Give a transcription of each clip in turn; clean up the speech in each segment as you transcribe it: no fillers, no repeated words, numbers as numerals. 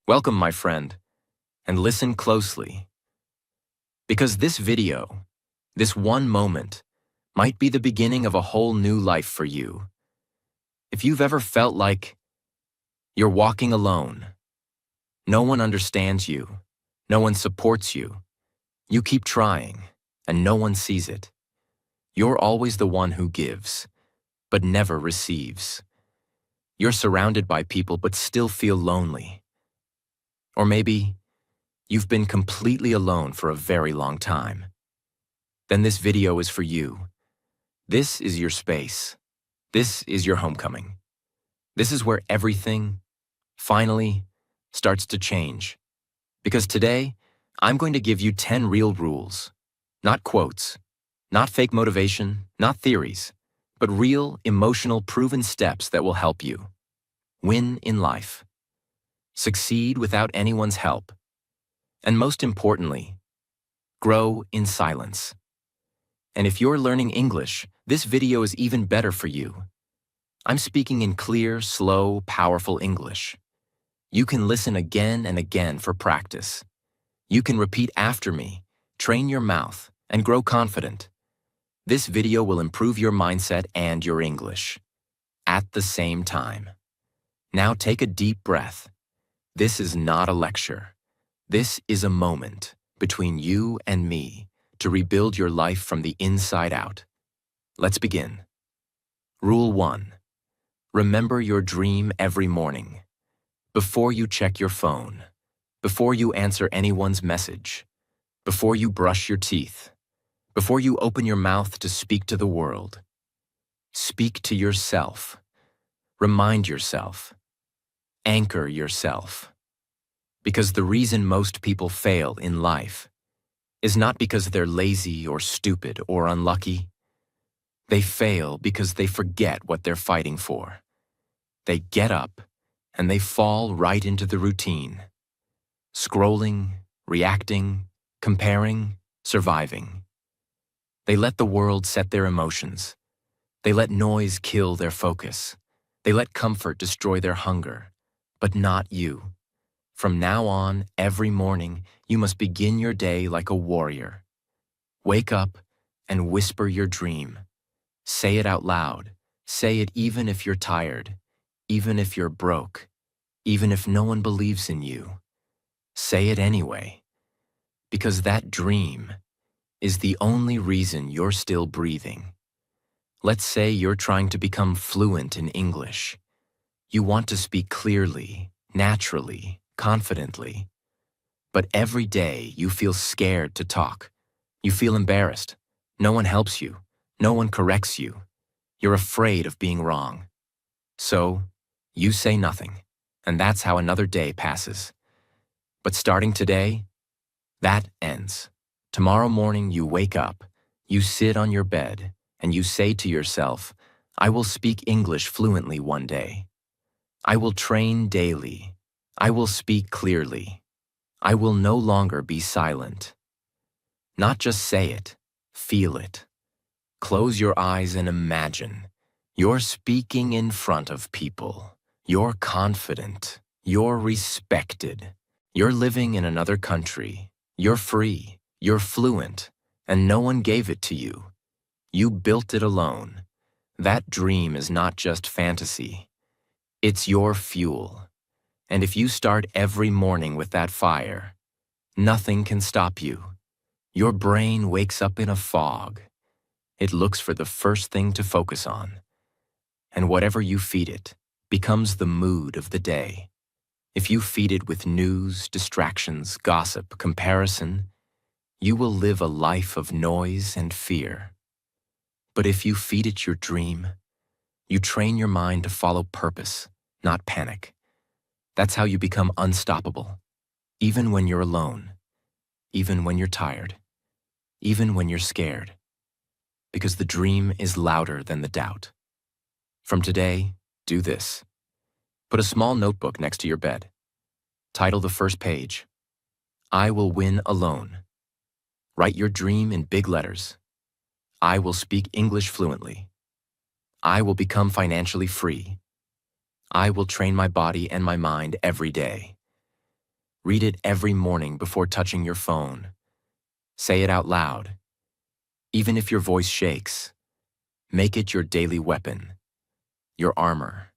Welcome, my friend, and listen closely, because this video, this one moment, might be the beginning of a whole new life for you. If you've ever felt like you're walking alone, no one understands you, no one supports you, you keep trying, and no one sees it. You're always the one who gives, but never receives. You're surrounded by people but still feel lonely. Or maybe you've been completely alone for a very long time. Then this video is for you. This is your space. This is your homecoming. This is where everything, finally, starts to change. Because today, I'm going to give you 10 real rules. Not quotes, not fake motivation, not theories, but real, emotional, proven steps that will help you win in life, succeed without anyone's help, and most importantly, grow in silence. And if you're learning English, this video is even better for you. I'm speaking in clear, slow, powerful English. You can listen again and again for practice. You can repeat after me, train your mouth, and grow confident. This video will improve your mindset and your English at the same time. Now take a deep breath. This is not a lecture. This is a moment between you and me to rebuild your life from the inside out. Let's begin. Rule 1. Remember your dream every morning. Before you check your phone, before you answer anyone's message, before you brush your teeth, before you open your mouth to speak to the world. Speak to yourself. Remind yourself. Anchor yourself. Because the reason most people fail in life is not because they're lazy or stupid or unlucky. They fail because they forget what they're fighting for. They get up and they fall right into the routine. Scrolling, reacting, comparing, surviving. They let the world set their emotions. They let noise kill their focus. They let comfort destroy their hunger. But not you. From now on, every morning, you must begin your day like a warrior. Wake up and whisper your dream. Say it out loud. Say it even if you're tired, even if you're broke, even if no one believes in you. Say it anyway, because that dream is the only reason you're still breathing. Let's say you're trying to become fluent in English. You want to speak clearly, naturally, confidently. But every day you feel scared to talk. You feel embarrassed. No one helps you. No one corrects you. You're afraid of being wrong. So, you say nothing, and that's how another day passes. But starting today, that ends. Tomorrow morning you wake up, you sit on your bed, and you say to yourself, I will speak English fluently one day. I will train daily. I will speak clearly. I will no longer be silent. Not just say it, feel it. Close your eyes and imagine. You're speaking in front of people. You're confident. You're respected. You're living in another country. You're free. You're fluent. And no one gave it to you. You built it alone. That dream is not just fantasy. It's your fuel. And if you start every morning with that fire, nothing can stop you. Your brain wakes up in a fog. It looks for the first thing to focus on. And whatever you feed it becomes the mood of the day. If you feed it with news, distractions, gossip, comparison, you will live a life of noise and fear. But if you feed it your dream, you train your mind to follow purpose, not panic. That's how you become unstoppable, even when you're alone, even when you're tired, even when you're scared, because the dream is louder than the doubt. From today, do this. Put a small notebook next to your bed. Title the first page, I will win alone. Write your dream in big letters. I will speak English fluently. I will become financially free. I will train my body and my mind every day. Read it every morning before touching your phone. Say it out loud. Even if your voice shakes, make it your daily weapon, your armor,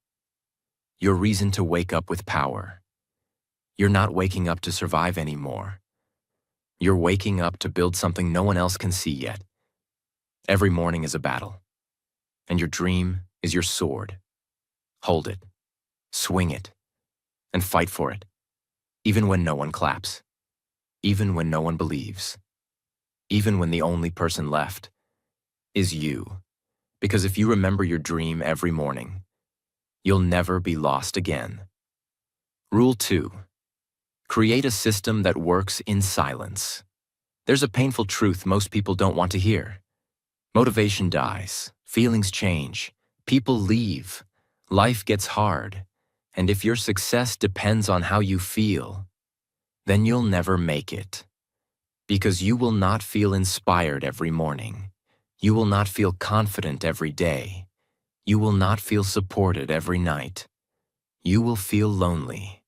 your reason to wake up with power. You're not waking up to survive anymore. You're waking up to build something no one else can see yet. Every morning is a battle, and your dream is your sword. Hold it, swing it, and fight for it, even when no one claps, even when no one believes, even when the only person left is you. Because if you remember your dream every morning, you'll never be lost again. Rule 2. Create a system that works in silence. There's a painful truth most people don't want to hear. Motivation dies, feelings change, people leave, life gets hard, and if your success depends on how you feel, then you'll never make it. Because you will not feel inspired every morning. You will not feel confident every day. You will not feel supported every night. You will feel lonely.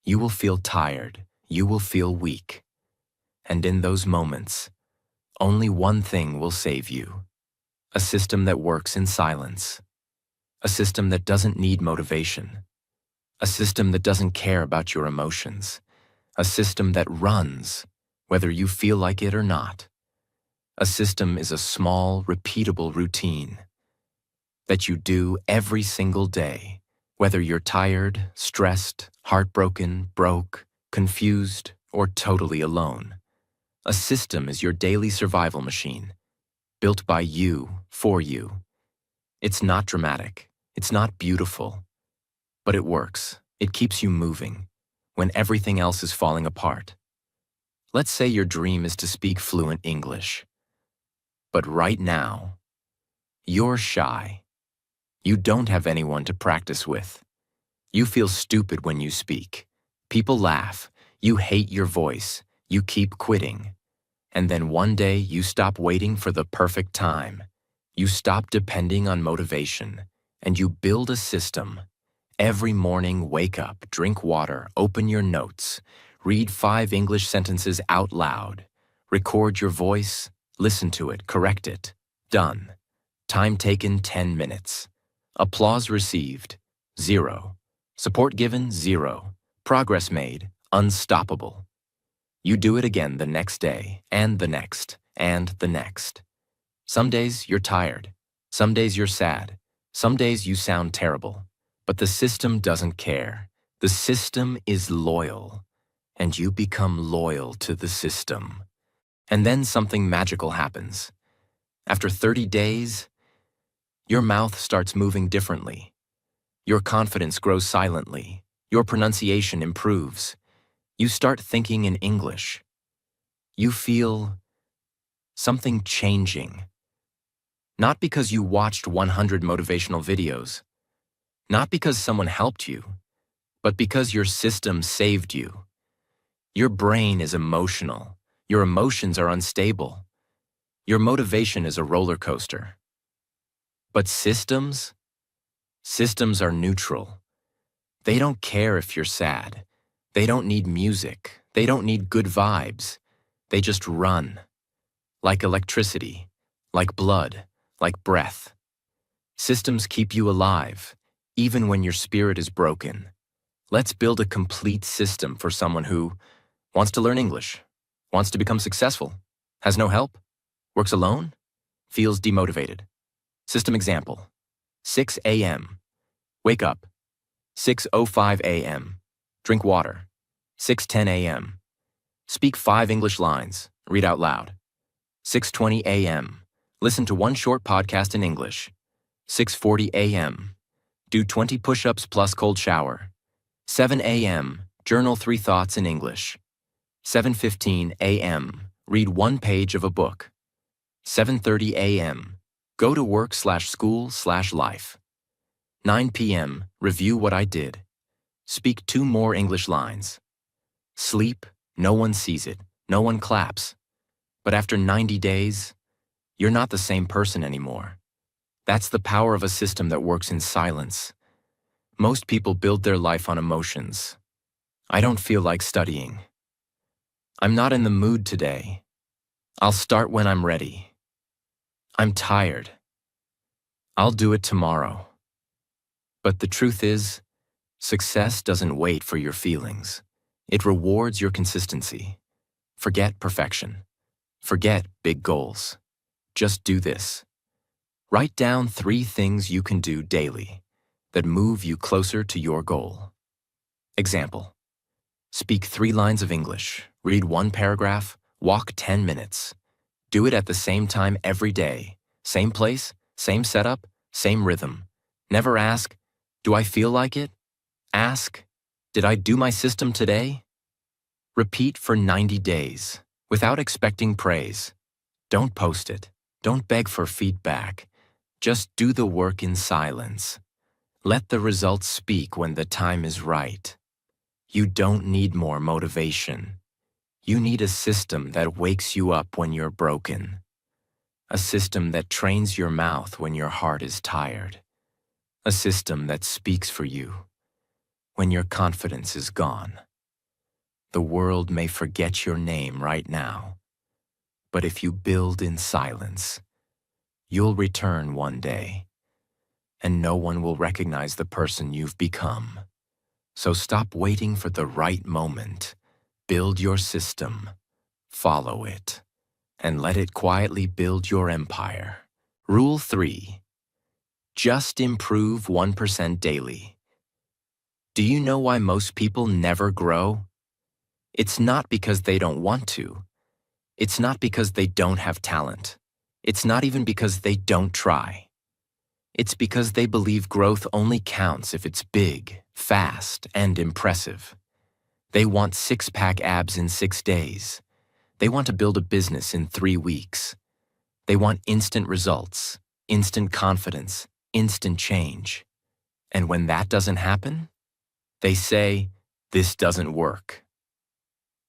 You will feel tired. You will feel weak. And in those moments, only one thing will save you. A system that works in silence. A system that doesn't need motivation. A system that doesn't care about your emotions. A system that runs, whether you feel like it or not. A system is a small, repeatable routine that you do every single day, whether you're tired, stressed, heartbroken, broke, confused, or totally alone. A system is your daily survival machine, built by you, for you. It's not dramatic, it's not beautiful, but it works. It keeps you moving when everything else is falling apart. Let's say your dream is to speak fluent English. But right now, you're shy. You don't have anyone to practice with. You feel stupid when you speak. People laugh. You hate your voice. You keep quitting. And then one day you stop waiting for the perfect time. You stop depending on motivation, and you build a system. Every morning, wake up, drink water, open your notes, read 5 English sentences out loud, record your voice, listen to it, correct it. Done. Time taken 10 minutes. Applause received 0. Support given 0. Progress made unstoppable. You do it again the next day, and the next, and the next. Some days you're tired. Some days you're sad. Some days you sound terrible. But the system doesn't care. The system is loyal, and you become loyal to the system. And then something magical happens. After 30 days, your mouth starts moving differently. Your confidence grows silently. Your pronunciation improves. You start thinking in English. You feel something changing. Not because you watched 100 motivational videos. Not because someone helped you, but because your system saved you. Your brain is emotional. Your emotions are unstable. Your motivation is a roller coaster. But systems? Systems are neutral. They don't care if you're sad. They don't need music. They don't need good vibes. They just run. Like electricity, like blood, like breath. Systems keep you alive, even when your spirit is broken. Let's build a complete system for someone who wants to learn English, wants to become successful, has no help, works alone, feels demotivated. System example: 6 a.m. Wake up. 6:05 a.m. Drink water. 6:10 a.m. Speak 5 English lines. Read out loud. 6:20 a.m. Listen to 1 short podcast in English. 6:40 a.m. Do 20 push-ups plus cold shower. 7 a.m. Journal 3 thoughts in English. 7:15 a.m. Read 1 page of a book. 7:30 a.m. Go to work/school/life. 9 p.m. Review what I did. Speak 2 more English lines. Sleep, no one sees it, no one claps. But after 90 days, you're not the same person anymore. That's the power of a system that works in silence. Most people build their life on emotions. I don't feel like studying. I'm not in the mood today. I'll start when I'm ready. I'm tired. I'll do it tomorrow. But the truth is, success doesn't wait for your feelings. It rewards your consistency. Forget perfection. Forget big goals. Just do this. Write down 3 things you can do daily that move you closer to your goal. Example: speak 3 lines of English, read 1 paragraph, walk 10 minutes. Do it at the same time every day. Same place, same setup, same rhythm. Never ask, do I feel like it? Ask, did I do my system today? Repeat for 90 days, without expecting praise. Don't post it. Don't beg for feedback. Just do the work in silence. Let the results speak when the time is right. You don't need more motivation. You need a system that wakes you up when you're broken. A system that trains your mouth when your heart is tired. A system that speaks for you when your confidence is gone. The world may forget your name right now, but if you build in silence, you'll return one day, and no one will recognize the person you've become. So stop waiting for the right moment. Build your system, follow it, and let it quietly build your empire. Rule 3. Just improve 1% daily. Do you know why most people never grow? It's not because they don't want to. It's not because they don't have talent. It's not even because they don't try. It's because they believe growth only counts if it's big, fast, and impressive. They want 6-pack abs in 6 days. They want to build a business in 3 weeks. They want instant results, instant confidence, instant change. And when that doesn't happen, they say, this doesn't work.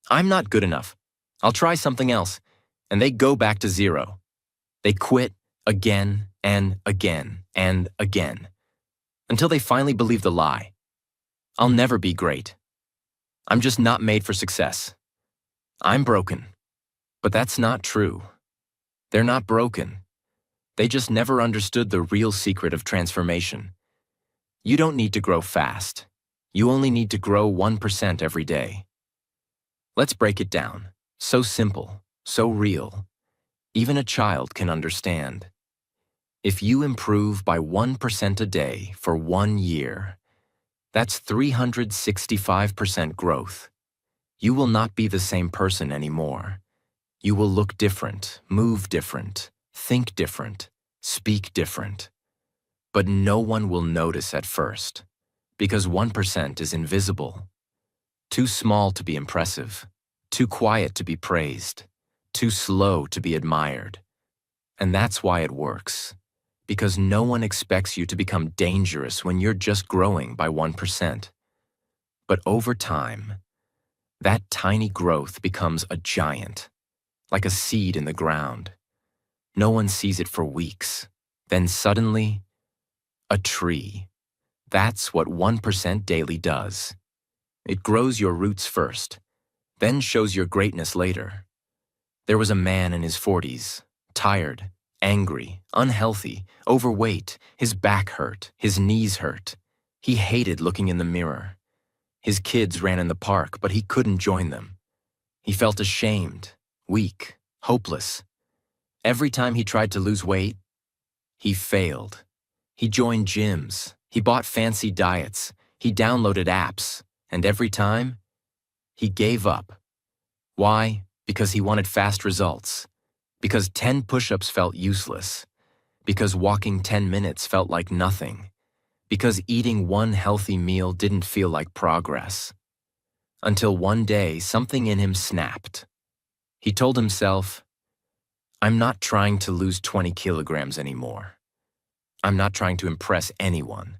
I'm not good enough. I'll try something else. And they go back to 0. They quit again and again and again until they finally believe the lie. I'll never be great. I'm just not made for success. I'm broken. But that's not true. They're not broken. They just never understood the real secret of transformation. You don't need to grow fast. You only need to grow 1% every day. Let's break it down. So simple, so real. Even a child can understand. If you improve by 1% a day for 1 year, that's 365% growth. You will not be the same person anymore. You will look different, move different, think different, speak different. But no one will notice at first, because 1% is invisible. Too small to be impressive, too quiet to be praised, too slow to be admired. And that's why it works, because no one expects you to become dangerous when you're just growing by 1%. But over time, that tiny growth becomes a giant, like a seed in the ground. No one sees it for weeks. Then suddenly, a tree. That's what 1% daily does. It grows your roots first, then shows your greatness later. There was a man in his 40s, tired, angry, unhealthy, overweight. His back hurt, his knees hurt. He hated looking in the mirror. His kids ran in the park, but he couldn't join them. He felt ashamed, weak, hopeless. Every time he tried to lose weight, he failed. He joined gyms, he bought fancy diets, he downloaded apps, and every time, he gave up. Why? Because he wanted fast results. Because 10 push-ups felt useless. Because walking 10 minutes felt like nothing. Because eating 1 healthy meal didn't feel like progress. Until one day, something in him snapped. He told himself, I'm not trying to lose 20 kilograms anymore. I'm not trying to impress anyone.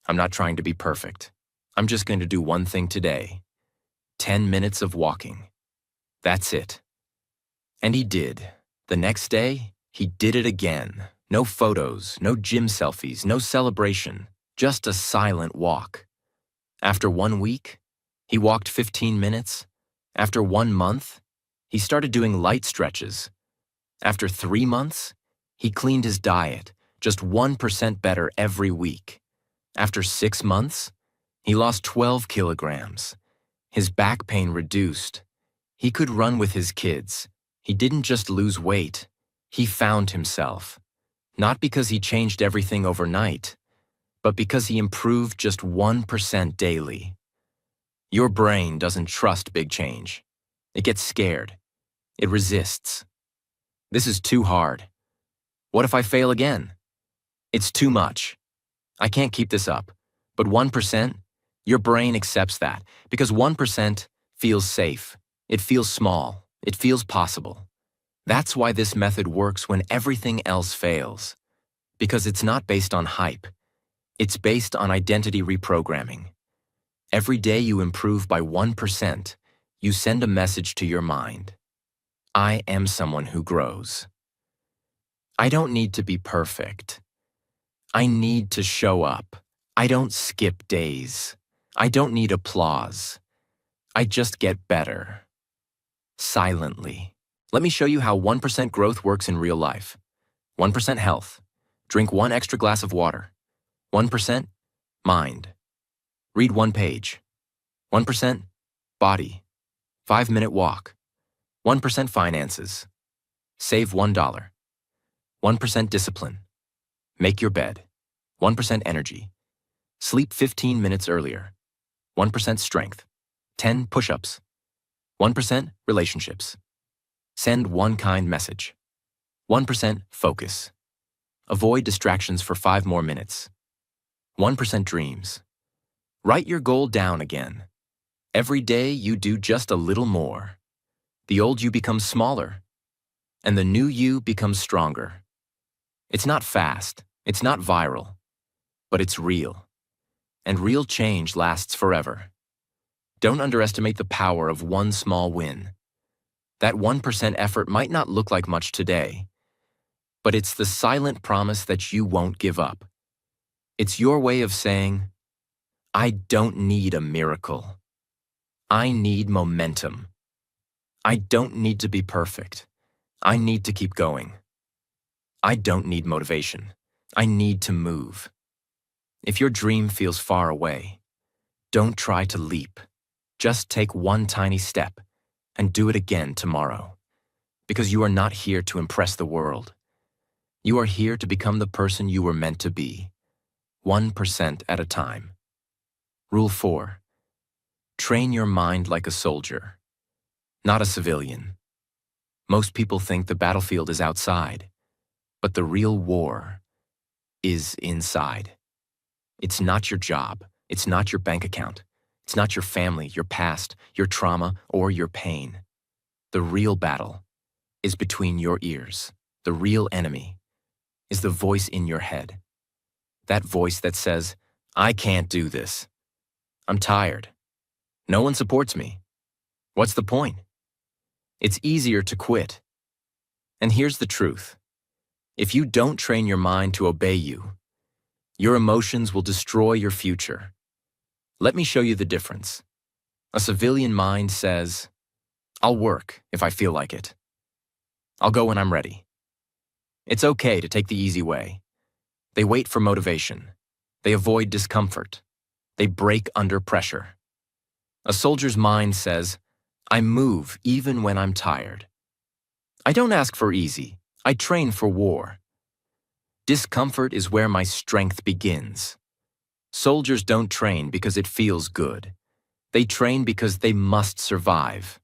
I'm not trying to be perfect. I'm just going to do one thing today. 10 minutes of walking. That's it. And he did. The next day, he did it again. No photos, no gym selfies, no celebration, just a silent walk. After 1 week, he walked 15 minutes. After 1 month, He started doing light stretches. After 3 months, he cleaned his diet, just 1% better every week. After 6 months, he lost 12 kilograms. His back pain reduced. He could run with his kids. He didn't just lose weight. He found himself. Not because he changed everything overnight, but because he improved just 1% daily. Your brain doesn't trust big change. It gets scared. It resists. This is too hard. What if I fail again? It's too much. I can't keep this up. But 1%, your brain accepts that because 1% feels safe. It feels small. It feels possible. That's why this method works when everything else fails. Because it's not based on hype. It's based on identity reprogramming. Every day you improve by 1%, you send a message to your mind. I am someone who grows. I don't need to be perfect. I need to show up. I don't skip days. I don't need applause. I just get better. Silently. Let me show you how 1% growth works in real life. 1% health. Drink 1 extra glass of water. 1% mind. Read 1 page. 1% body. 5-minute walk. 1% finances. Save $1. 1% discipline. Make your bed. 1% energy. Sleep 15 minutes earlier. 1% strength. 10 push-ups. 1% relationships. Send 1 kind message. 1% focus. Avoid distractions for 5 more minutes. 1% dreams. Write your goal down again. Every day you do just a little more. The old you becomes smaller, and the new you becomes stronger. It's not fast, it's not viral, but it's real. And real change lasts forever. Don't underestimate the power of 1 small win. That 1% effort might not look like much today, but it's the silent promise that you won't give up. It's your way of saying, I don't need a miracle. I need momentum. I don't need to be perfect. I need to keep going. I don't need motivation. I need to move. If your dream feels far away, don't try to leap. Just take 1 tiny step and do it again tomorrow. Because you are not here to impress the world. You are here to become the person you were meant to be, 1% at a time. Rule 4. Train your mind like a soldier, not a civilian. Most people think the battlefield is outside, but the real war is inside. It's not your job. It's not your bank account. It's not your family, your past, your trauma, or your pain. The real battle is between your ears. The real enemy is the voice in your head. That voice that says, I can't do this. I'm tired. No one supports me. What's the point? It's easier to quit. And here's the truth. If you don't train your mind to obey you, your emotions will destroy your future. Let me show you the difference. A civilian mind says, I'll work if I feel like it. I'll go when I'm ready. It's okay to take the easy way. They wait for motivation. They avoid discomfort. They break under pressure. A soldier's mind says, I move even when I'm tired. I don't ask for easy. I train for war. Discomfort is where my strength begins. Soldiers don't train because it feels good. They train because they must survive.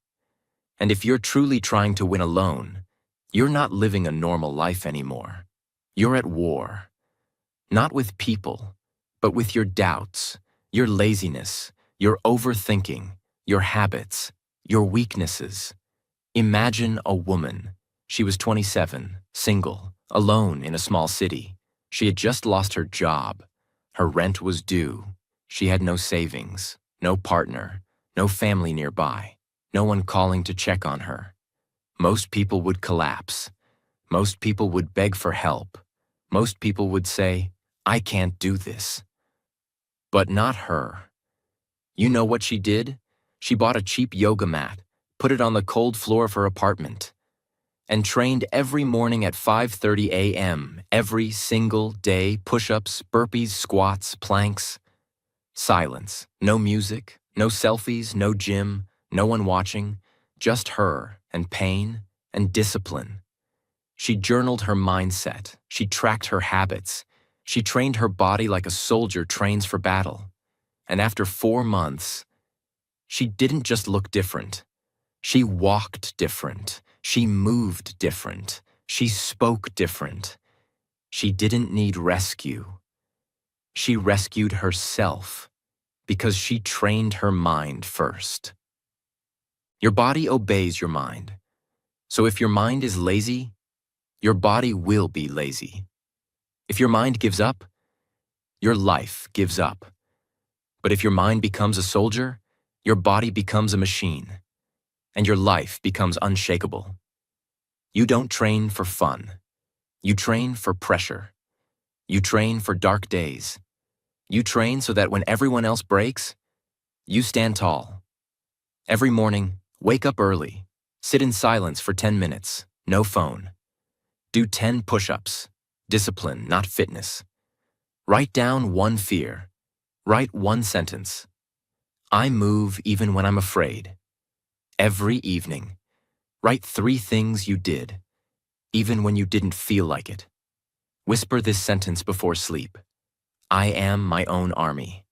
And if you're truly trying to win alone, you're not living a normal life anymore. You're at war. Not with people, but with your doubts, your laziness, your overthinking, your habits, your weaknesses. Imagine a woman. She was 27, single, alone in a small city. She had just lost her job. Her rent was due. She had no savings, no partner, no family nearby, no one calling to check on her. Most people would collapse. Most people would beg for help. Most people would say, I can't do this. But not her. You know what she did? She bought a cheap yoga mat, put it on the cold floor of her apartment, and trained every morning at 5:30 a.m. every single day, push-ups, burpees, squats, planks. Silence, no music, no selfies, no gym, no one watching, just her and pain and discipline. She journaled her mindset, she tracked her habits, she trained her body like a soldier trains for battle. And after 4 months, she didn't just look different. She walked different. She moved different. She spoke different. She didn't need rescue. She rescued herself because she trained her mind first. Your body obeys your mind. So if your mind is lazy, your body will be lazy. If your mind gives up, your life gives up. But if your mind becomes a soldier, your body becomes a machine, and your life becomes unshakable. You don't train for fun. You train for pressure. You train for dark days. You train so that when everyone else breaks, you stand tall. Every morning, wake up early. Sit in silence for 10 minutes. No phone. Do 10 push-ups. Discipline, not fitness. Write down one fear. Write one sentence. I move even when I'm afraid. Every evening, write 3 things you did, even when you didn't feel like it. Whisper this sentence before sleep. I am my own army.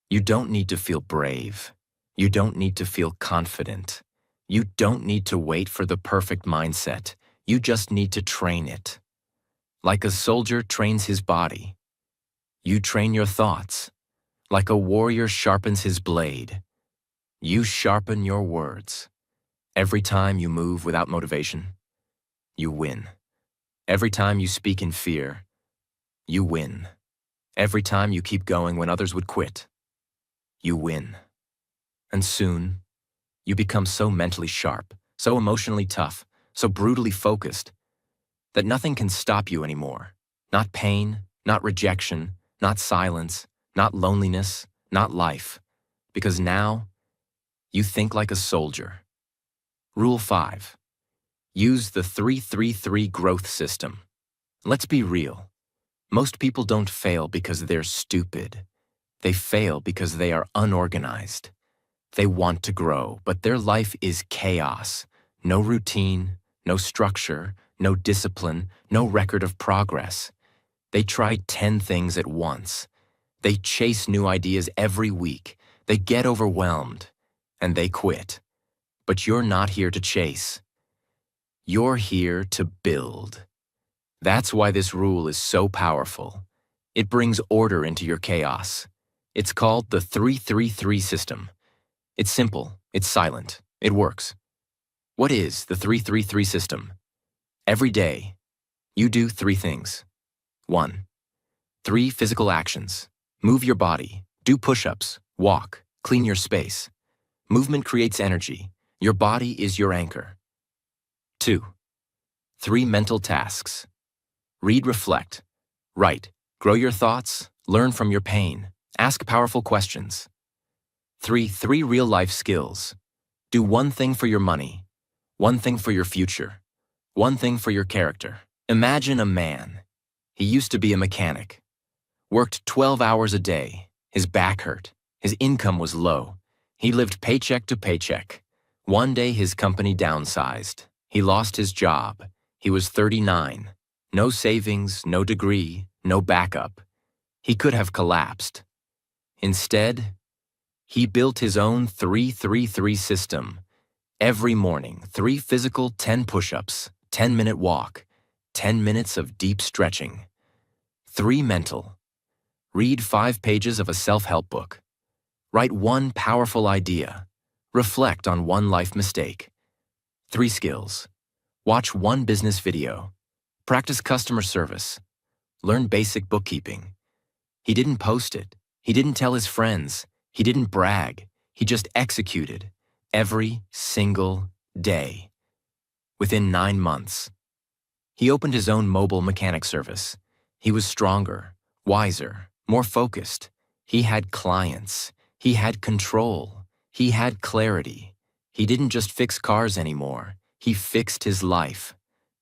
You don't need to feel brave. You don't need to feel confident. You don't need to wait for the perfect mindset. You just need to train it. Like a soldier trains his body, you train your thoughts. Like a warrior sharpens his blade, you sharpen your words. Every time you move without motivation, you win. Every time you speak in fear, you win. Every time you keep going when others would quit, you win. And soon, you become so mentally sharp, so emotionally tough, so brutally focused, that nothing can stop you anymore. Not pain, not rejection, not silence, not loneliness, not life. Because now, you think like a soldier. Rule 5. Use the 3-3-3 growth system. Let's be real. Most people don't fail because they're stupid. They fail because they are unorganized. They want to grow, but their life is chaos. No routine, no structure, no discipline, no record of progress. They try 10 things at once. They chase new ideas every week. They get overwhelmed, and they quit. But you're not here to chase. You're here to build. That's why this rule is so powerful. It brings order into your chaos. It's called the 3-3-3 system. It's simple, it's silent, it works. What is the 3-3-3 system? Every day, you do 3 things. 1. 3 physical actions. Move your body, do push-ups, walk, clean your space. Movement creates energy. Your body is your anchor. 2. 3 mental tasks. Read, reflect, write, grow your thoughts, learn from your pain, ask powerful questions. 3 real-life skills. Do 1 thing for your money, 1 thing for your future, 1 thing for your character. Imagine a man. He used to be a mechanic. Worked 12 hours a day. His back hurt. His income was low. He lived paycheck to paycheck. One day his company downsized. He lost his job. He was 39. No savings, no degree, no backup. He could have collapsed. Instead, he built his own 3-3-3 system. Every morning, 3 physical 10 push-ups, 10-minute walk, 10 minutes of deep stretching. 3 mental. Read 5 pages of a self-help book. Write 1 powerful idea. Reflect on 1 life mistake. 3 skills. Watch 1 business video. Practice customer service. Learn basic bookkeeping. He didn't post it. He didn't tell his friends. He didn't brag. He just executed every single day. Within 9 months, he opened his own mobile mechanic service. He was stronger, wiser, more focused. He had clients. He had control. He had clarity. He didn't just fix cars anymore, he fixed his life.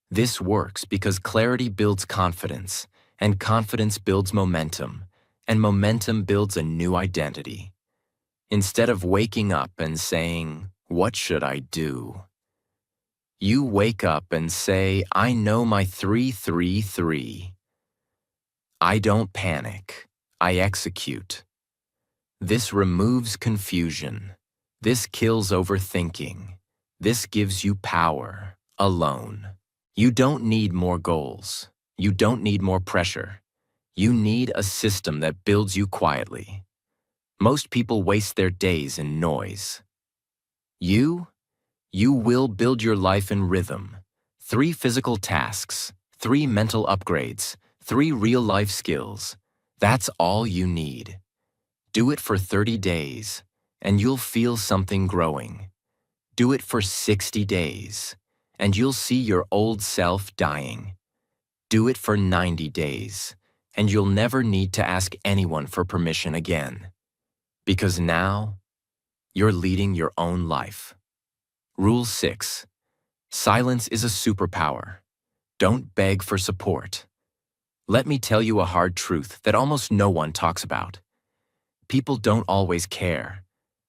This works because clarity builds confidence, and confidence builds momentum, and momentum builds a new identity. Instead of waking up and saying, "What should I do?" you wake up and say, "I know my 3-3-3. I don't panic, I execute." This removes confusion. This kills overthinking. This gives you power, alone. You don't need more goals. You don't need more pressure. You need a system that builds you quietly. Most people waste their days in noise. You will build your life in rhythm. 3 physical tasks, 3 mental upgrades, 3 real-life skills. That's all you need. Do it for 30 days, and you'll feel something growing. Do it for 60 days, and you'll see your old self dying. Do it for 90 days, and you'll never need to ask anyone for permission again. Because now, you're leading your own life. Rule 6. Silence is a superpower. Don't beg for support. Let me tell you a hard truth that almost no one talks about. People don't always care.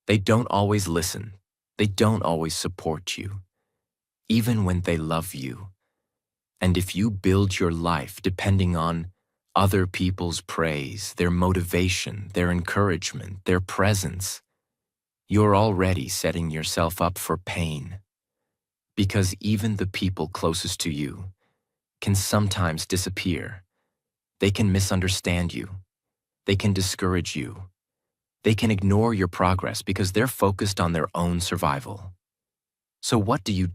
They don't always listen. They don't always support you, even when they love you. And if you build your life depending on other people's praise, their motivation, their encouragement, their presence, you're already setting yourself up for pain. Because even the people closest to you can sometimes disappear. They can misunderstand you. They can discourage you. They can ignore your progress because they're focused on their own survival. So what do?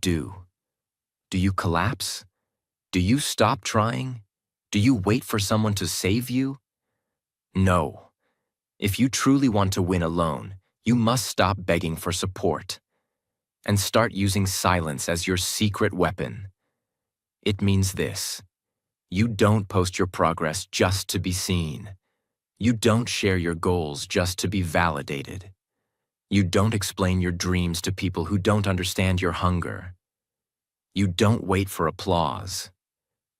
Do you collapse? Do you stop trying? Do you wait for someone to save you? No. If you truly want to win alone, you must stop begging for support and start using silence as your secret weapon. It means this: you don't post your progress just to be seen. You don't share your goals just to be validated. You don't explain your dreams to people who don't understand your hunger. You don't wait for applause.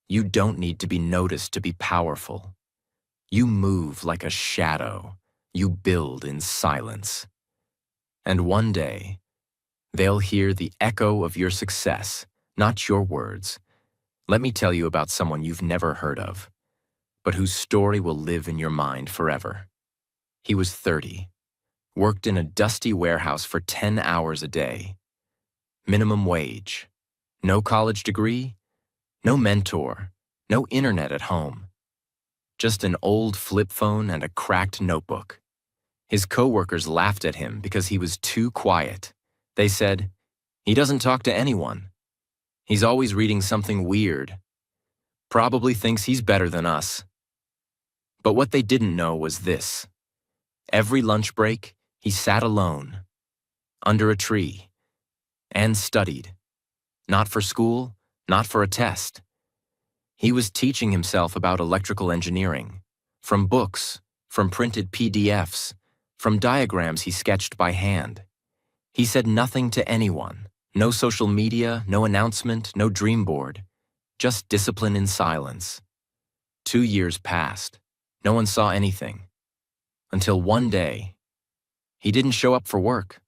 You don't need to be noticed to be powerful. You move like a shadow. You build in silence. And one day, they'll hear the echo of your success, not your words. Let me tell you about someone you've never heard of, but whose story will live in your mind forever. He was 30, worked in a dusty warehouse for 10 hours a day. Minimum wage, no college degree, no mentor, no internet at home. Just an old flip phone and a cracked notebook. His coworkers laughed at him because he was too quiet. They said, "He doesn't talk to anyone. He's always reading something weird. Probably thinks he's better than us." But what they didn't know was this. Every lunch break, he sat alone, under a tree, and studied. Not for school, not for a test. He was teaching himself about electrical engineering, from books, from printed PDFs, from diagrams he sketched by hand. He said nothing to anyone, no social media, no announcement, no dream board, just discipline in silence. 2 years passed. No one saw anything. Until one day, he didn't show up for work.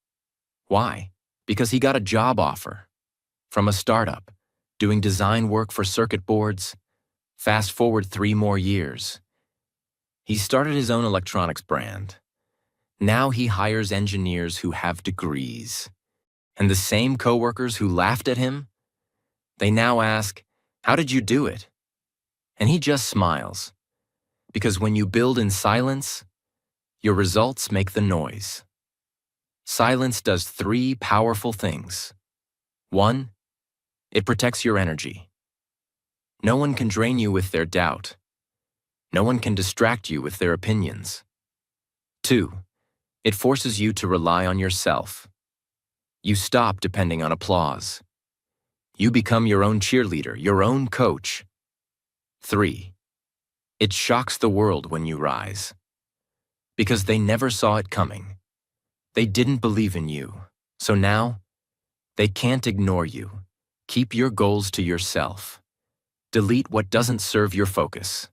Why? Because he got a job offer from a startup, doing design work for circuit boards. Fast forward 3 more years. He started his own electronics brand. Now he hires engineers who have degrees. And the same coworkers who laughed at him, they now ask, "How did you do it?" And he just smiles. Because when you build in silence, your results make the noise. Silence does 3 powerful things. 1, it protects your energy. No one can drain you with their doubt. No one can distract you with their opinions. 2, it forces you to rely on yourself. You stop depending on applause. You become your own cheerleader, your own coach. 3, it shocks the world when you rise. Because they never saw it coming. They didn't believe in you. So now, They can't ignore you. Keep your goals to yourself. Delete what doesn't serve your focus.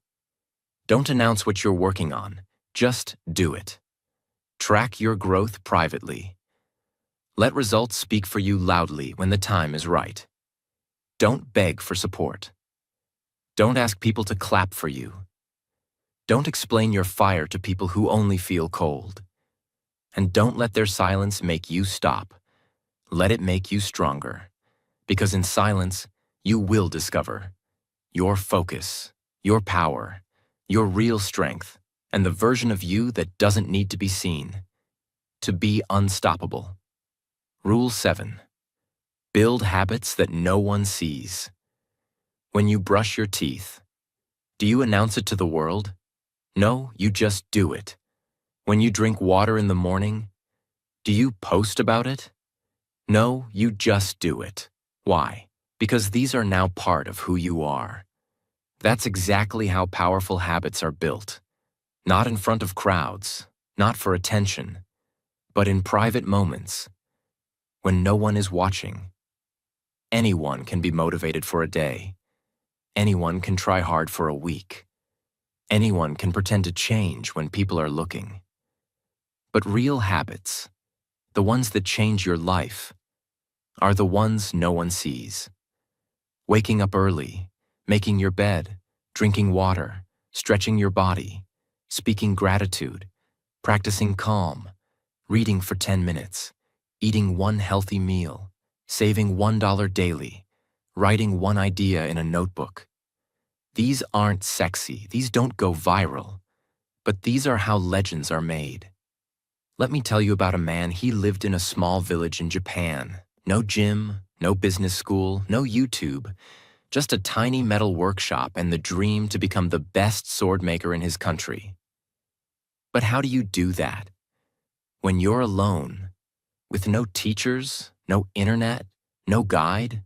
Don't announce what you're working on. Just do it. Track your growth privately. Let results speak for you loudly when the time is right. Don't beg for support. Don't ask people to clap for you. Don't explain your fire to people who only feel cold. And don't let their silence make you stop. Let it make you stronger. Because in silence, you will discover your focus, your power, your real strength, and the version of you that doesn't need to be seen. To be unstoppable. Rule 7. Build habits that no one sees. When you brush your teeth, do you announce it to the world? No, you just do it. When you drink water in the morning, do you post about it? No, you just do it. Why? Because these are now part of who you are. That's exactly how powerful habits are built. Not in front of crowds, not for attention, but in private moments, when no one is watching. Anyone can be motivated for a day. Anyone can try hard for a week. Anyone can pretend to change when people are looking. But real habits, the ones that change your life, are the ones no one sees. Waking up early, making your bed, drinking water, stretching your body, speaking gratitude, practicing calm, reading for 10 minutes, eating one healthy meal, saving $1 daily, writing one idea in a notebook. These aren't sexy, these don't go viral, but these are how legends are made. Let me tell you about a man. He lived in a small village in Japan. No gym, no business school, no YouTube, just a tiny metal workshop and the dream to become the best sword maker in his country. But how do you do that? When you're alone, with no teachers, no internet, no guide?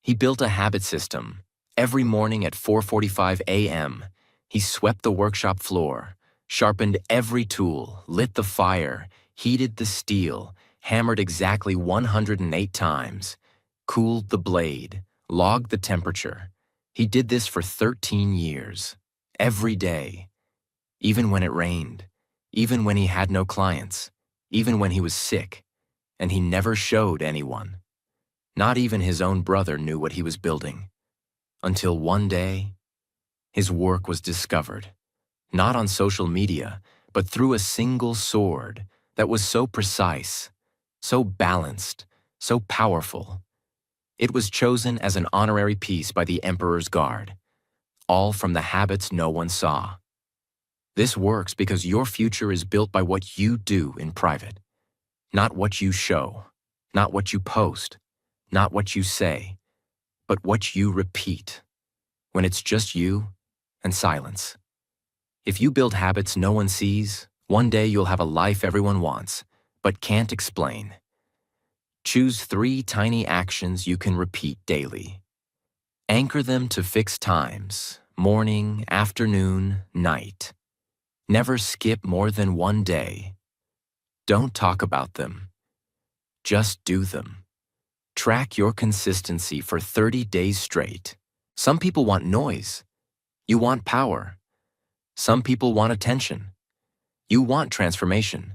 He built a habit system. Every morning at 4:45 a.m., he swept the workshop floor, sharpened every tool, lit the fire, heated the steel, hammered exactly 108 times, cooled the blade, logged the temperature. He did this for 13 years, every day, even when it rained, even when he had no clients, even when he was sick, and he never showed anyone. Not even his own brother knew what he was building. Until one day, his work was discovered, not on social media, but through a single sword that was so precise, so balanced, so powerful. It was chosen as an honorary piece by the Emperor's Guard, all from the habits no one saw. This works because your future is built by what you do in private, not what you show, not what you post, not what you say, but what you repeat, when it's just you and silence. If you build habits no one sees, one day you'll have a life everyone wants, but can't explain. Choose 3 tiny actions you can repeat daily. Anchor them to fixed times, morning, afternoon, night. Never skip more than one day. Don't talk about them. Just do them. Track your consistency for 30 days straight. Some people want noise. You want power. Some people want attention. You want transformation.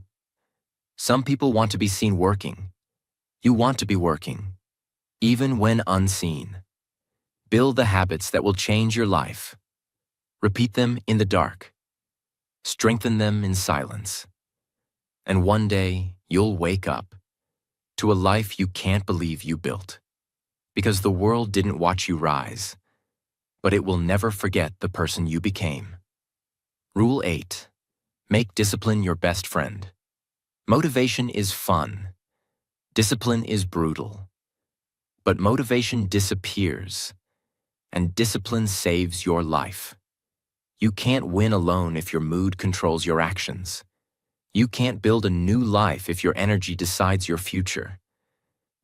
Some people want to be seen working. You want to be working, even when unseen. Build the habits that will change your life. Repeat them in the dark. Strengthen them in silence. And one day, you'll wake up to a life you can't believe you built. Because the world didn't watch you rise, but it will never forget the person you became. Rule 8. Make discipline your best friend. Motivation is fun. Discipline is brutal. But motivation disappears, and discipline saves your life. You can't win alone if your mood controls your actions. You can't build a new life if your energy decides your future.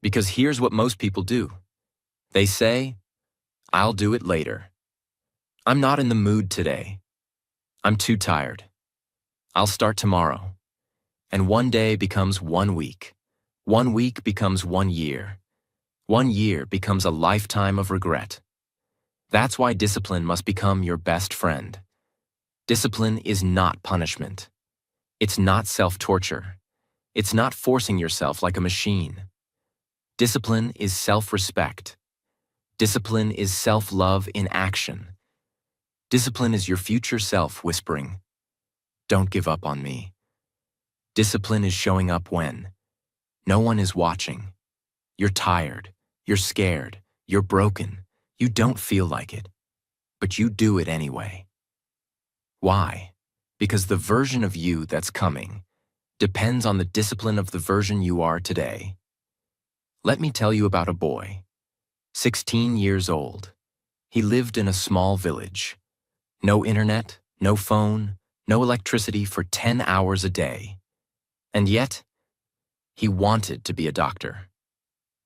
Because here's what most people do. They say, "I'll do it later. I'm not in the mood today. I'm too tired. I'll start tomorrow." And one day becomes 1 week. 1 week becomes 1 year. 1 year becomes a lifetime of regret. That's why discipline must become your best friend. Discipline is not punishment. It's not self-torture. It's not forcing yourself like a machine. Discipline is self-respect. Discipline is self-love in action. Discipline is your future self whispering, "Don't give up on me." Discipline is showing up when no one is watching. You're tired, you're scared, you're broken, you don't feel like it, but you do it anyway. Why? Because the version of you that's coming depends on the discipline of the version you are today. Let me tell you about a boy, 16 years old. He lived in a small village. No internet, no phone, no electricity for 10 hours a day. And yet, he wanted to be a doctor.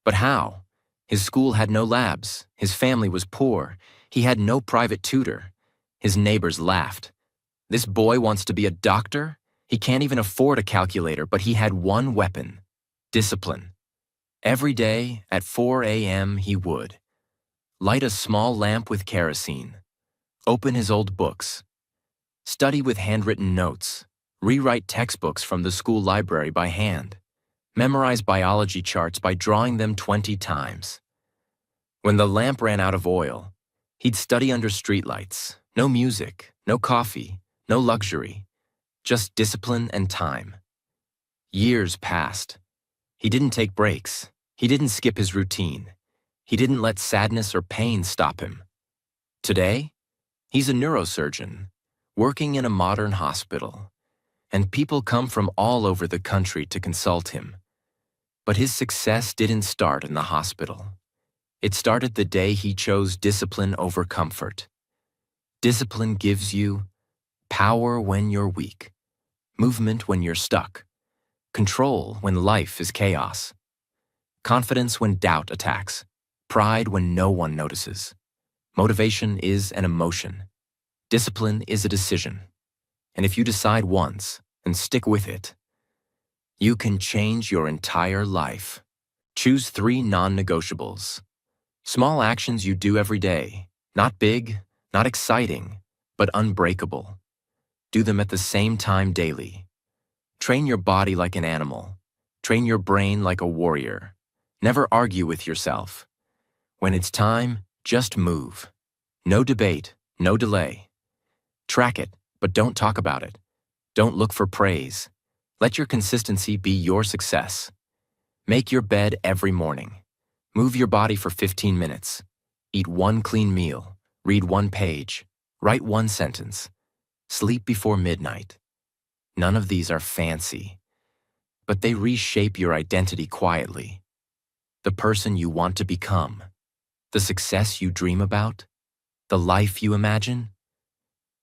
But how? His school had no labs, his family was poor, he had no private tutor. His neighbors laughed. This boy wants to be a doctor? He can't even afford a calculator, but he had one weapon: discipline. Every day at 4 a.m. he would light a small lamp with kerosene, open his old books, study with handwritten notes, rewrite textbooks from the school library by hand, memorize biology charts by drawing them 20 times. When the lamp ran out of oil, he'd study under streetlights. No music, no coffee, no luxury, just discipline and time. Years passed. He didn't take breaks. He didn't skip his routine. He didn't let sadness or pain stop him. Today, he's a neurosurgeon, working in a modern hospital, and people come from all over the country to consult him. But his success didn't start in the hospital. It started the day he chose discipline over comfort. Discipline gives you power when you're weak, movement when you're stuck, control when life is chaos, confidence when doubt attacks, pride when no one notices. Motivation is an emotion. Discipline is a decision. And if you decide once and stick with it, you can change your entire life. Choose 3 non-negotiables. Small actions you do every day, not big, not exciting, but unbreakable. Do them at the same time daily. Train your body like an animal. Train your brain like a warrior. Never argue with yourself. When it's time, just move. No debate, no delay. Track it, but don't talk about it. Don't look for praise. Let your consistency be your success. Make your bed every morning. Move your body for 15 minutes. Eat 1 clean meal. Read 1 page. Write 1 sentence. Sleep before midnight. None of these are fancy, but they reshape your identity quietly. The person you want to become, the success you dream about, the life you imagine.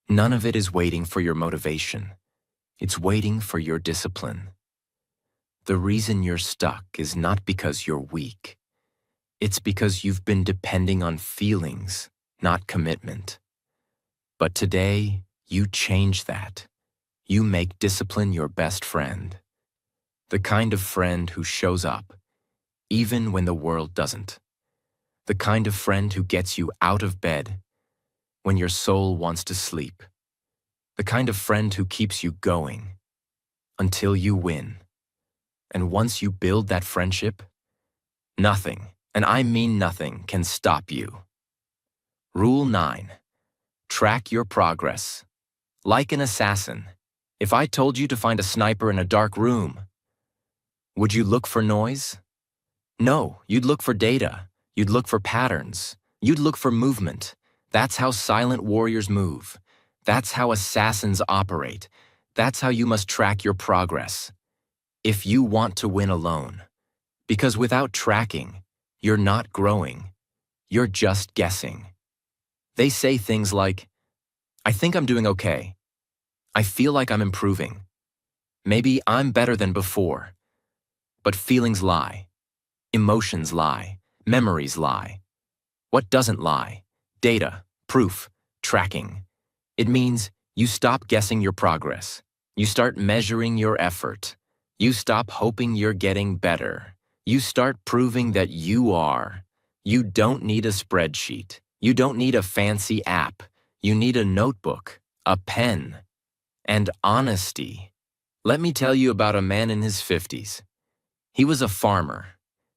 None of it is waiting for your motivation. It's waiting for your discipline. The reason you're stuck is not because you're weak. It's because you've been depending on feelings, not commitment. But today, you change that. You make discipline your best friend. The kind of friend who shows up, even when the world doesn't. The kind of friend who gets you out of bed when your soul wants to sleep. The kind of friend who keeps you going until you win. And once you build that friendship, nothing, and I mean nothing, can stop you. Rule 9. Track your progress. Like an assassin, if I told you to find a sniper in a dark room, would you look for noise? No, you'd look for data. You'd look for patterns. You'd look for movement. That's how silent warriors move. That's how assassins operate. That's how you must track your progress. If you want to win alone. Because without tracking, you're not growing. You're just guessing. They say things like, I think I'm doing okay. I feel like I'm improving. Maybe I'm better than before. But feelings lie. Emotions lie. Memories lie. What doesn't lie? Data, proof, tracking. It means you stop guessing your progress. You start measuring your effort. You stop hoping you're getting better. You start proving that you are. You don't need a spreadsheet. You don't need a fancy app. You need a notebook, a pen, and honesty. Let me tell you about a man in his 50s. He was a farmer.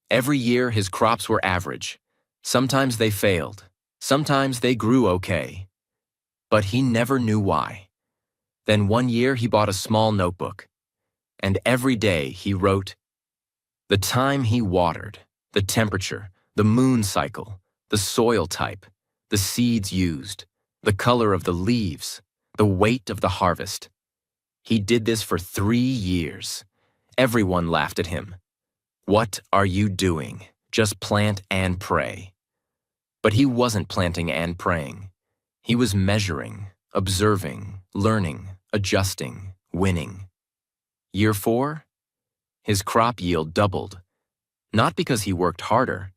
Every year his crops were average. Sometimes they failed. Sometimes they grew okay. But he never knew why. Then one year he bought a small notebook. And every day he wrote the time he watered, the temperature, the moon cycle, the soil type, the seeds used, the color of the leaves, the weight of the harvest. He did this for 3 years. Everyone laughed at him. What are you doing? Just plant and pray. But he wasn't planting and praying. He was measuring, observing, learning, adjusting, winning. Year 4, his crop yield doubled. Not because he worked harder,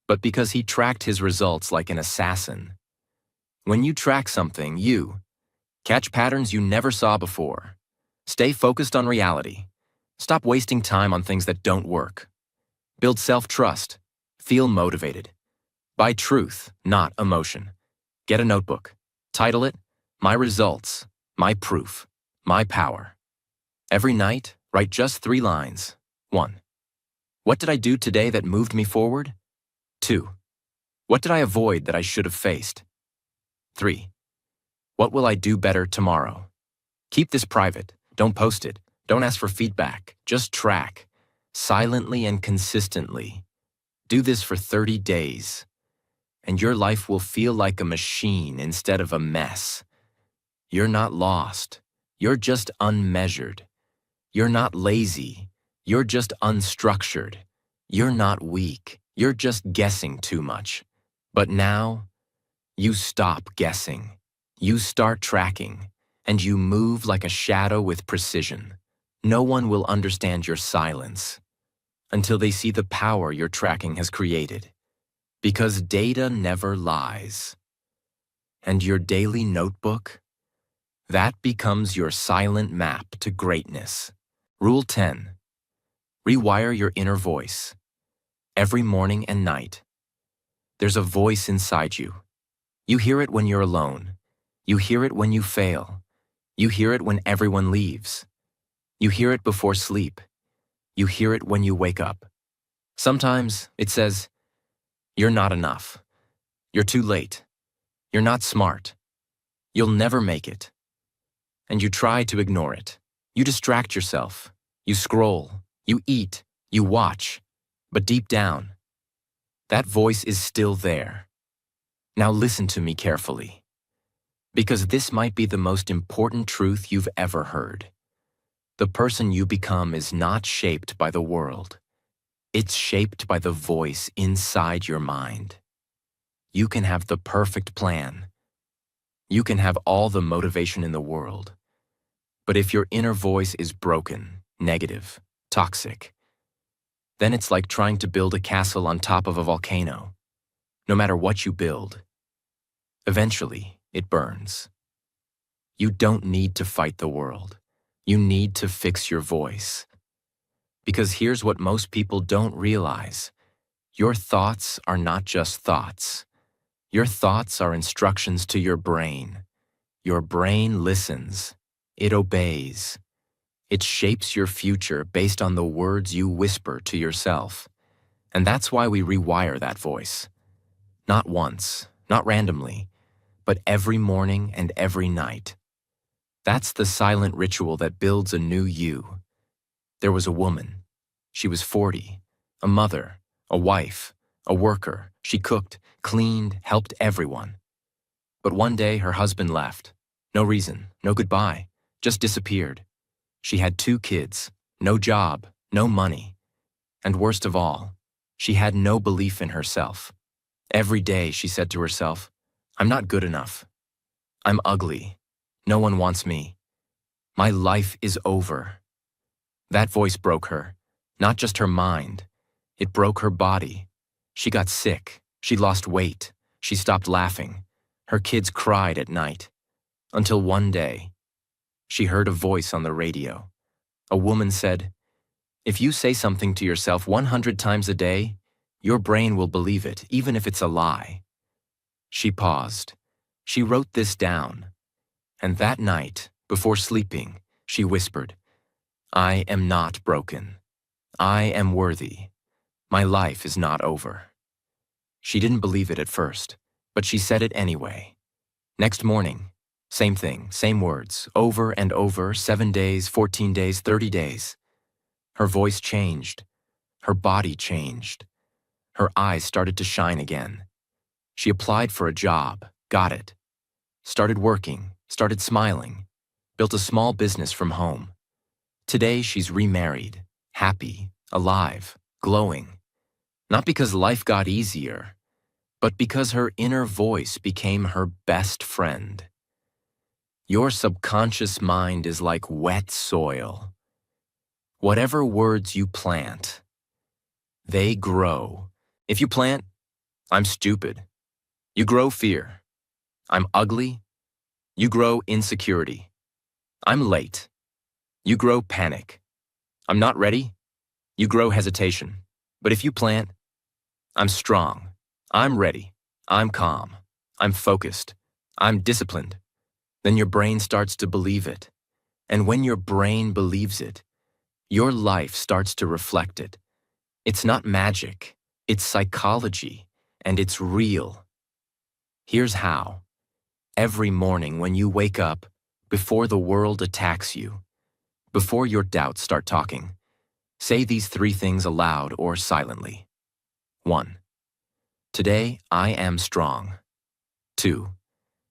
but because he tracked his results like an assassin. When you track something, you catch patterns you never saw before. Stay focused on reality. Stop wasting time on things that don't work. Build self-trust. Feel motivated. Buy truth, not emotion. Get a notebook. Title it, My Results, My Proof, My Power. Every night, write just 3 lines. 1. What did I do today that moved me forward? 2. What did I avoid that I should have faced? 3. What will I do better tomorrow? Keep this private. Don't post it. Don't ask for feedback. Just track. Silently and consistently. Do this for 30 days. And your life will feel like a machine instead of a mess. You're not lost. You're just unmeasured. You're not lazy. You're just unstructured. You're not weak. You're just guessing too much. But now, you stop guessing. You start tracking, and you move like a shadow with precision. No one will understand your silence until they see the power your tracking has created. Because data never lies. And your daily notebook? That becomes your silent map to greatness. Rule 10. Rewire your inner voice. Every morning and night. There's a voice inside you. You hear it when you're alone. You hear it when you fail. You hear it when everyone leaves. You hear it before sleep. You hear it when you wake up. Sometimes it says, you're not enough. You're too late. You're not smart. You'll never make it. And you try to ignore it. You distract yourself. You scroll. You eat. You watch. But deep down, that voice is still there. Now listen to me carefully. Because this might be the most important truth you've ever heard. The person you become is not shaped by the world. It's shaped by the voice inside your mind. You can have the perfect plan. You can have all the motivation in the world. But if your inner voice is broken, negative, toxic, then it's like trying to build a castle on top of a volcano. No matter what you build, eventually it burns. You don't need to fight the world. You need to fix your voice. Because here's what most people don't realize. Your thoughts are not just thoughts. Your thoughts are instructions to your brain. Your brain listens. It obeys. It shapes your future based on the words you whisper to yourself. And that's why we rewire that voice. Not once, not randomly, but every morning and every night. That's the silent ritual that builds a new you. There was a woman. She was 40, a mother, a wife, a worker. She cooked, cleaned, helped everyone. But one day her husband left. No reason, no goodbye, just disappeared. She had 2 kids, no job, no money. And worst of all, she had no belief in herself. Every day she said to herself, I'm not good enough. I'm ugly. No one wants me. My life is over. That voice broke her, not just her mind. It broke her body. She got sick. She lost weight. She stopped laughing. Her kids cried at night. Until one day, she heard a voice on the radio. A woman said, If you say something to yourself 100 times a day, your brain will believe it, even if it's a lie. She paused. She wrote this down. And that night, before sleeping, she whispered, "I am not broken. I am worthy. My life is not over." She didn't believe it at first, but she said it anyway. Next morning, same thing, same words, over and over, 7 days, 14 days, 30 days. Her voice changed. Her body changed. Her eyes started to shine again. She applied for a job, got it. Started working, started smiling, built a small business from home. Today she's remarried, happy, alive, glowing. Not because life got easier, but because her inner voice became her best friend. Your subconscious mind is like wet soil. Whatever words you plant, they grow. If you plant, "I'm stupid," you grow fear. "I'm ugly," you grow insecurity. "I'm late," you grow panic. "I'm not ready," you grow hesitation. But if you plant, "I'm strong," "I'm ready," "I'm calm," "I'm focused," "I'm disciplined," then your brain starts to believe it. And when your brain believes it, your life starts to reflect it. It's not magic, it's psychology, and it's real. Here's how. Every morning when you wake up, before the world attacks you, before your doubts start talking, say these 3 things aloud or silently. 1. Today, I am strong. 2.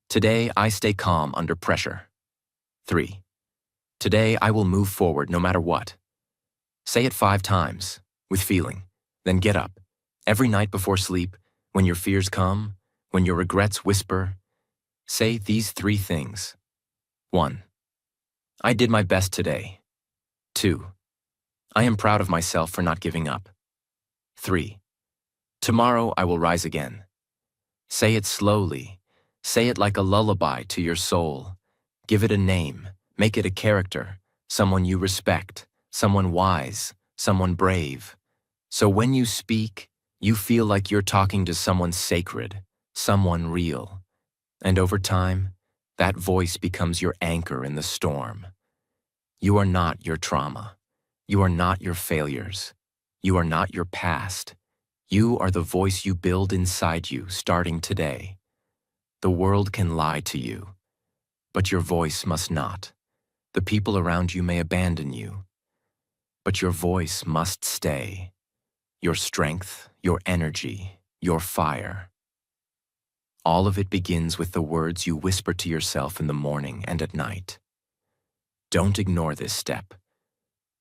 Today, I stay calm under pressure. 3. Today, I will move forward no matter what. Say it 5 times, with feeling. Then get up. Every night before sleep, when your fears come, when your regrets whisper, say these 3 things. 1. I did my best today. 2. I am proud of myself for not giving up. 3. Tomorrow I will rise again. Say it slowly. Say it like a lullaby to your soul. Give it a name. Make it a character, someone you respect, someone wise, someone brave. So when you speak, you feel like you're talking to someone sacred, someone real. And over time, that voice becomes your anchor in the storm. You are not your trauma. You are not your failures. You are not your past. You are the voice you build inside you starting today. The world can lie to you, but your voice must not. The people around you may abandon you, but your voice must stay. Your strength, your energy, your fire. All of it begins with the words you whisper to yourself in the morning and at night. Don't ignore this step.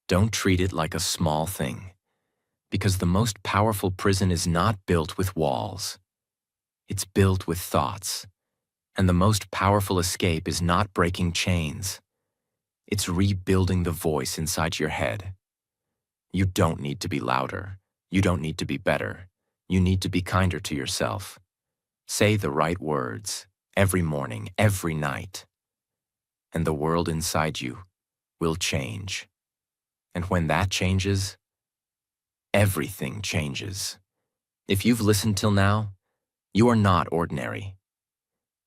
Don't treat it like a small thing, because the most powerful prison is not built with walls. It's built with thoughts, and the most powerful escape is not breaking chains. It's rebuilding the voice inside your head. You don't need to be louder. You don't need to be better. You need to be kinder to yourself. Say the right words every morning, every night, and the world inside you will change. And when that changes, everything changes. If you've listened till now, you are not ordinary.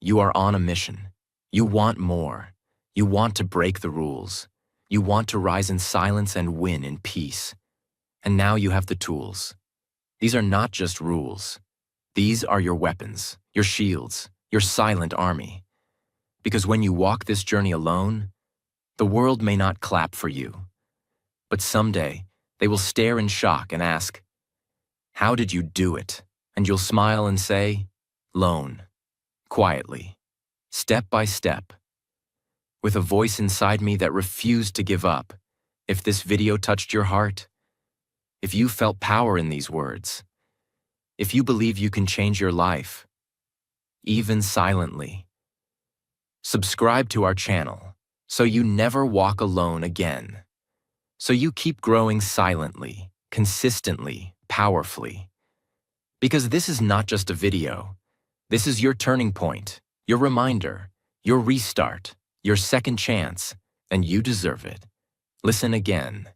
You are on a mission. You want more. You want to break the rules. You want to rise in silence and win in peace. And now you have the tools. These are not just rules. These are your weapons, your shields, your silent army. Because when you walk this journey alone, the world may not clap for you. But someday, they will stare in shock and ask, "How did you do it?" And you'll smile and say, "Lone, quietly, step by step." With a voice inside me that refused to give up, if this video touched your heart, if you felt power in these words, if you believe you can change your life, even silently, subscribe to our channel so you never walk alone again. So you keep growing silently, consistently, powerfully. Because this is not just a video. This is your turning point, your reminder, your restart, your second chance, and you deserve it. Listen again.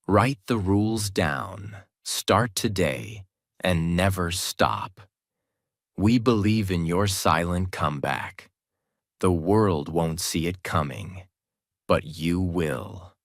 Write the rules down, start today, and never stop. We believe in your silent comeback. The world won't see it coming, but you will.